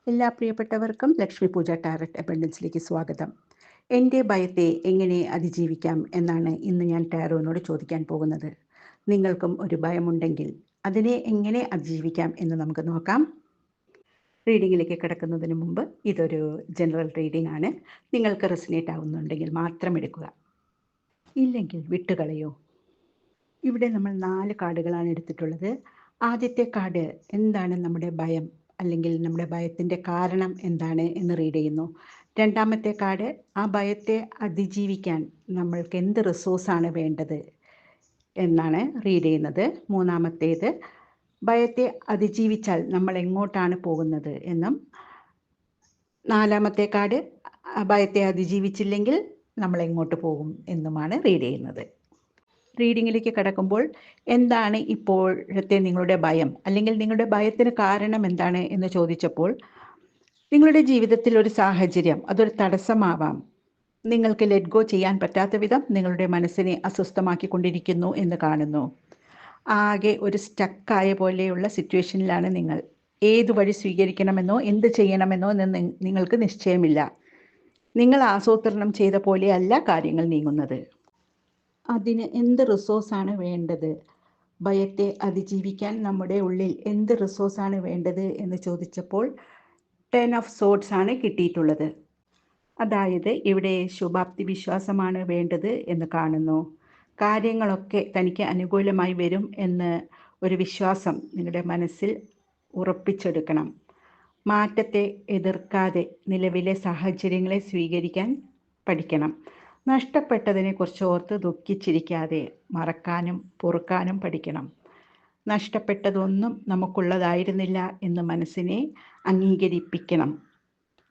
എല്ലാ പ്രിയപ്പെട്ടവർക്കും ലക്ഷ്മി പൂജ ടാരറ്റ് അബണ്ടൻസിലേക്ക് സ്വാഗതം. എൻ്റെ ഭയത്തെ എങ്ങനെ അതിജീവിക്കാം എന്നാണ് ഇന്ന് ഞാൻ ടാരോനോട് ചോദിക്കാൻ പോകുന്നത്. നിങ്ങൾക്കും ഒരു ഭയമുണ്ടെങ്കിൽ അതിനെ എങ്ങനെ അതിജീവിക്കാം എന്ന് നമുക്ക് നോക്കാം. റീഡിങ്ങിലേക്ക് കിടക്കുന്നതിന് മുമ്പ് ഇതൊരു ജനറൽ റീഡിംഗ് ആണ്. നിങ്ങൾക്ക് റെസനേറ്റ് ആവുന്നുണ്ടെങ്കിൽ മാത്രം എടുക്കുക, ഇല്ലെങ്കിൽ വിട്ടുകളയോ. ഇവിടെ നമ്മൾ 4 കാർഡുകളാണ് എടുത്തിട്ടുള്ളത്. ആദ്യത്തെ കാർഡ് എന്താണ് നമ്മുടെ ഭയം, അല്ലെങ്കിൽ നമ്മുടെ ഭയത്തിൻ്റെ കാരണം എന്താണ് എന്ന് റീഡ് ചെയ്യുന്നു. രണ്ടാമത്തെ കാർഡ് ആ ഭയത്തെ അതിജീവിക്കാൻ നമ്മൾക്ക് എന്ത് റിസോഴ്സാണ് വേണ്ടത് എന്നാണ് റീഡ് ചെയ്യുന്നത്. മൂന്നാമത്തേത് ഭയത്തെ അതിജീവിച്ചാൽ നമ്മൾ എങ്ങോട്ടാണ് പോകുന്നത് എന്നും. നാലാമത്തെ കാർഡ് ഭയത്തെ അതിജീവിച്ചില്ലെങ്കിൽ നമ്മൾ എങ്ങോട്ട് പോകും എന്നുമാണ് റീഡ് ചെയ്യുന്നത്. റീഡിങ്ങിലേക്ക് കടക്കുമ്പോൾ എന്താണ് ഇപ്പോഴത്തെ നിങ്ങളുടെ ഭയം, അല്ലെങ്കിൽ നിങ്ങളുടെ ഭയത്തിന് കാരണം എന്താണ് എന്ന് ചോദിച്ചപ്പോൾ, നിങ്ങളുടെ ജീവിതത്തിൽ ഒരു സാഹചര്യം അതൊരു തടസ്സമാവാം. നിങ്ങൾക്ക് ലെറ്റ് ഗോ ചെയ്യാൻ പറ്റാത്ത വിധം നിങ്ങളുടെ മനസ്സിനെ അസ്വസ്ഥമാക്കിക്കൊണ്ടിരിക്കുന്നു എന്ന് കാണുന്നു. ആകെ ഒരു സ്റ്റക്കായ പോലെയുള്ള സിറ്റുവേഷനിലാണ് നിങ്ങൾ. ഏതു വഴി സ്വീകരിക്കണമെന്നോ എന്ത് ചെയ്യണമെന്നോ എന്ന് നിങ്ങൾക്ക് നിശ്ചയമില്ല. നിങ്ങൾ ആസൂത്രണം ചെയ്ത പോലെയല്ല കാര്യങ്ങൾ നീങ്ങുന്നത്. അതിന് എന്ത് റിസോഴ്സാണ് വേണ്ടത്, ഭയത്തെ അതിജീവിക്കാൻ നമ്മുടെ ഉള്ളിൽ എന്ത് റിസോഴ്സാണ് വേണ്ടത് എന്ന് ചോദിച്ചപ്പോൾ 10 ഓഫ് സോർഡ്സ് ആണ് കിട്ടിയിട്ടുള്ളത്. അതായത് ഇവിടെ ശുഭാപ്തി വിശ്വാസമാണ് വേണ്ടത് എന്ന് കാണുന്നു. കാര്യങ്ങളൊക്കെ തനിക്ക് അനുകൂലമായി വരും എന്ന് ഒരു വിശ്വാസം നിങ്ങളുടെ മനസ്സിൽ ഉറപ്പിച്ചെടുക്കണം. മാറ്റത്തെ എതിർക്കാതെ നിലവിലെ സാഹചര്യങ്ങളെ സ്വീകരിക്കാൻ പഠിക്കണം. നഷ്ടപ്പെട്ടതിനെക്കുറിച്ച് ഓർത്ത് ദുഃഖിച്ചിരിക്കാതെ മറക്കാനും പൊറുക്കാനും പഠിക്കണം. നഷ്ടപ്പെട്ടതൊന്നും നമുക്കുള്ളതായിരുന്നില്ല എന്ന് മനസ്സിനെ അംഗീകരിപ്പിക്കണം.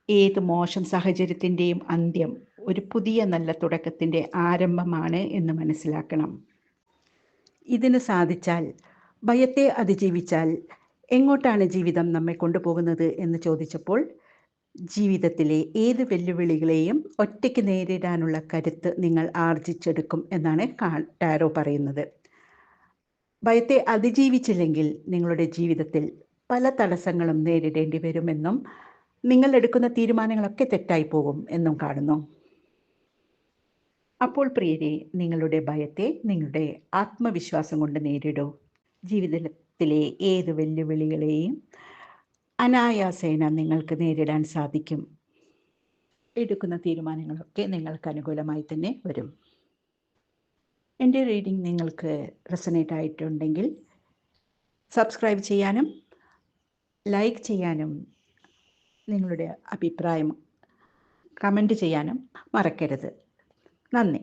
ഏത് മോശം സാഹചര്യത്തിൻ്റെയും അന്ത്യം ഒരു പുതിയ നല്ല തുടക്കത്തിൻ്റെ ആരംഭമാണ് എന്ന് മനസ്സിലാക്കണം. ഇതിന് സാധിച്ചാൽ, ഭയത്തെ അതിജീവിച്ചാൽ എങ്ങോട്ടാണ് ജീവിതം നമ്മെ കൊണ്ടുപോകുന്നത് എന്ന് ചോദിച്ചപ്പോൾ, ജീവിതത്തിലെ ഏത് വെല്ലുവിളികളെയും ഒറ്റയ്ക്ക് നേരിടാനുള്ള കരുത്ത് നിങ്ങൾ ആർജിച്ചെടുക്കും എന്നാണ് ടാരോ പറയുന്നത്. ഭയത്തെ അതിജീവിച്ചില്ലെങ്കിൽ നിങ്ങളുടെ ജീവിതത്തിൽ പല തടസ്സങ്ങളും നേരിടേണ്ടി വരുമെന്നും നിങ്ങൾ എടുക്കുന്ന തീരുമാനങ്ങളൊക്കെ തെറ്റായി പോകും എന്നും കാണുന്നു. അപ്പോൾ പ്രിയരെ, നിങ്ങളുടെ ഭയത്തെ നിങ്ങളുടെ ആത്മവിശ്വാസം കൊണ്ട് നേരിടൂ. ജീവിതത്തിലെ ഏത് വെല്ലുവിളികളെയും അനായാസേന നിങ്ങൾക്ക് നേരിടാൻ സാധിക്കും. എടുക്കുന്ന തീരുമാനങ്ങളൊക്കെ നിങ്ങൾക്ക് അനുകൂലമായി തന്നെ വരും. എൻ്റെ റീഡിംഗ് നിങ്ങൾക്ക് റെസനേറ്റ് ആയിട്ടുണ്ടെങ്കിൽ സബ്സ്ക്രൈബ് ചെയ്യാനും ലൈക്ക് ചെയ്യാനും നിങ്ങളുടെ അഭിപ്രായം കമൻറ്റ് ചെയ്യാനും മറക്കരുത്. നന്ദി.